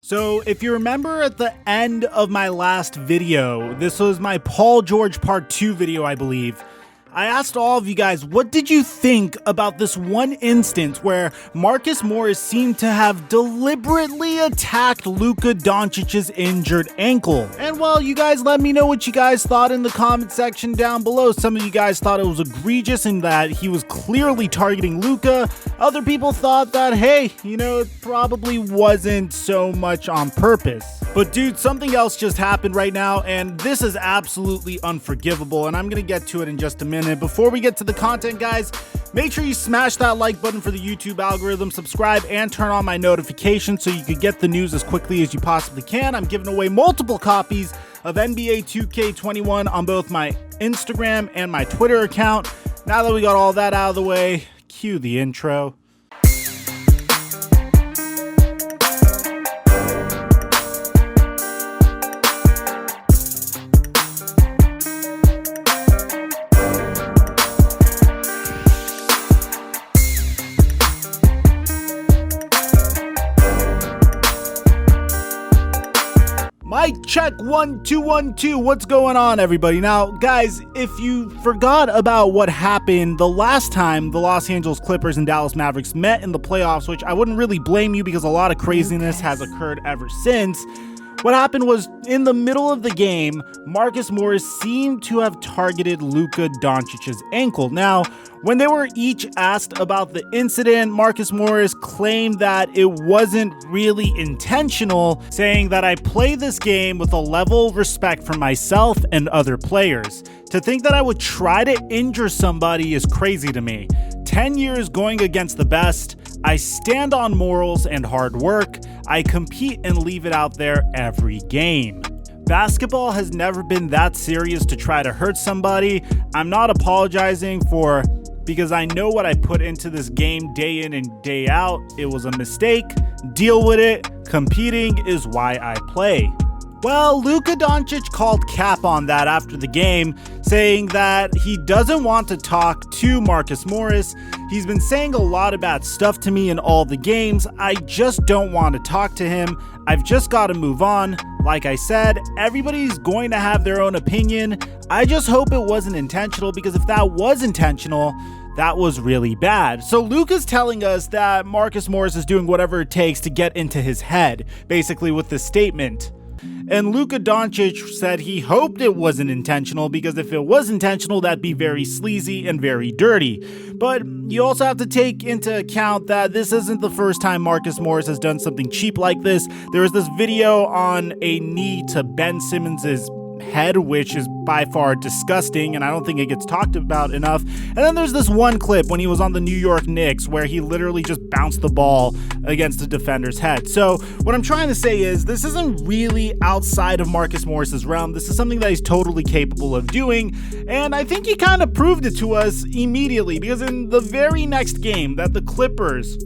So if you remember at the end of my last video, this was my Paul George part 2 video, I believe. I asked all of you guys, what did you think about this one instance where Marcus Morris seemed to have deliberately attacked Luka Doncic's injured ankle? And well, you guys let me know what you guys thought in the comment section down below. Some of you guys thought it was egregious and that he was clearly targeting Luka. Other people thought that, hey, it probably wasn't so much on purpose. But dude, something else just happened right now, and this is absolutely unforgivable, and I'm gonna get to it in just a minute. Before we get to the content, guys, make sure you smash that like button for the YouTube algorithm, subscribe, and turn on my notifications so you can get the news as quickly as you possibly can. I'm giving away multiple copies of NBA 2K21 on both my Instagram and my Twitter account. Now that we got all that out of the way, cue the intro. Mic check 1 2 1 2. What's going on, everybody? Now, guys, if you forgot about what happened the last time the Los Angeles Clippers and Dallas Mavericks met in the playoffs, which I wouldn't really blame you because a lot of craziness has occurred ever since. What happened was, in the middle of the game, Marcus Morris seemed to have targeted Luka Doncic's ankle. Now, when they were each asked about the incident, Marcus Morris claimed that it wasn't really intentional, saying that I play this game with a level of respect for myself and other players. To think that I would try to injure somebody is crazy to me. 10 years going against the best. I stand on morals and hard work. I compete and leave it out there every game. Basketball has never been that serious to try to hurt somebody. I'm not apologizing because I know what I put into this game day in and day out. It was a mistake. Deal with it. Competing is why I play. Well, Luka Doncic called cap on that after the game, saying that he doesn't want to talk to Marcus Morris. He's been saying a lot of bad stuff to me in all the games. I just don't want to talk to him. I've just got to move on. Like I said, everybody's going to have their own opinion. I just hope it wasn't intentional, because if that was intentional, that was really bad. So Luka's telling us that Marcus Morris is doing whatever it takes to get into his head, basically with this statement. And Luka Doncic said he hoped it wasn't intentional, because if it was intentional, that'd be very sleazy and very dirty. But you also have to take into account that this isn't the first time Marcus Morris has done something cheap like this. There was this video on a knee to Ben Simmons's head, which is by far disgusting, and I don't think it gets talked about enough. And then there's this one clip when he was on the New York Knicks where he literally just bounced the ball against the defender's head. So what I'm trying to say is, this isn't really outside of Marcus Morris's realm. This is something that he's totally capable of doing, and I think he kind of proved it to us immediately, because in the very next game that the Clippers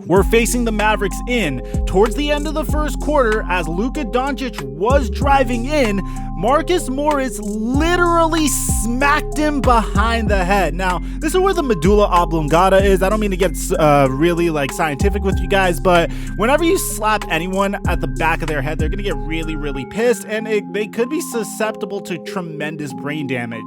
were facing the Mavericks in, towards the end of the first quarter, as Luka Doncic was driving in, Marcus Morris literally smacked him behind the head. Now, this is where the medulla oblongata is. I don't mean to get really scientific with you guys, but whenever you slap anyone at the back of their head, they're gonna get really, really pissed, and they could be susceptible to tremendous brain damage.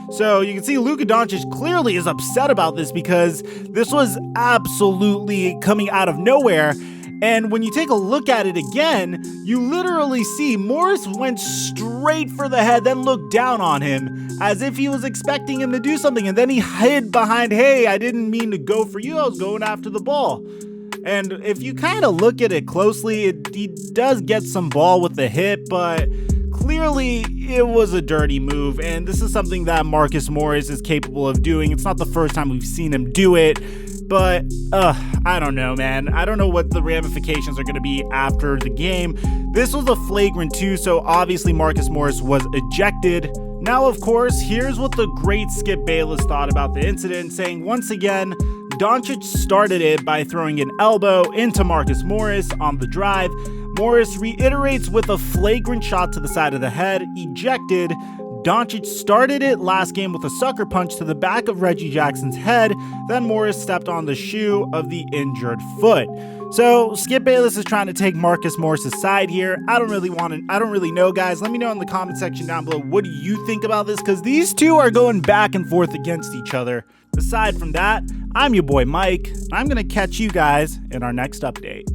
So you can see Luka Doncic clearly is upset about this, because this was absolutely coming out of nowhere. And when you take a look at it again, you literally see Morris went straight for the head, then looked down on him as if he was expecting him to do something. And then he hid behind, hey, I didn't mean to go for you. I was going after the ball. And if you kind of look at it closely, he does get some ball with the hip, but clearly it was a dirty move. And this is something that Marcus Morris is capable of doing. It's not the first time we've seen him do it. But, I don't know, man. I don't know what the ramifications are going to be after the game. This was a flagrant 2, so obviously Marcus Morris was ejected. Now, of course, here's what the great Skip Bayless thought about the incident, saying, once again, Doncic started it by throwing an elbow into Marcus Morris on the drive. Morris reiterates with a flagrant shot to the side of the head, ejected. Doncic started it last game with a sucker punch to the back of Reggie Jackson's head. Then Morris stepped on the shoe of the injured foot. So Skip Bayless is trying to take Marcus Morris's side here. I don't really know, guys. Let me know in the comment section down below, what do you think about this? Because these two are going back and forth against each other. Aside from that, I'm your boy Mike. I'm going to catch you guys in our next update.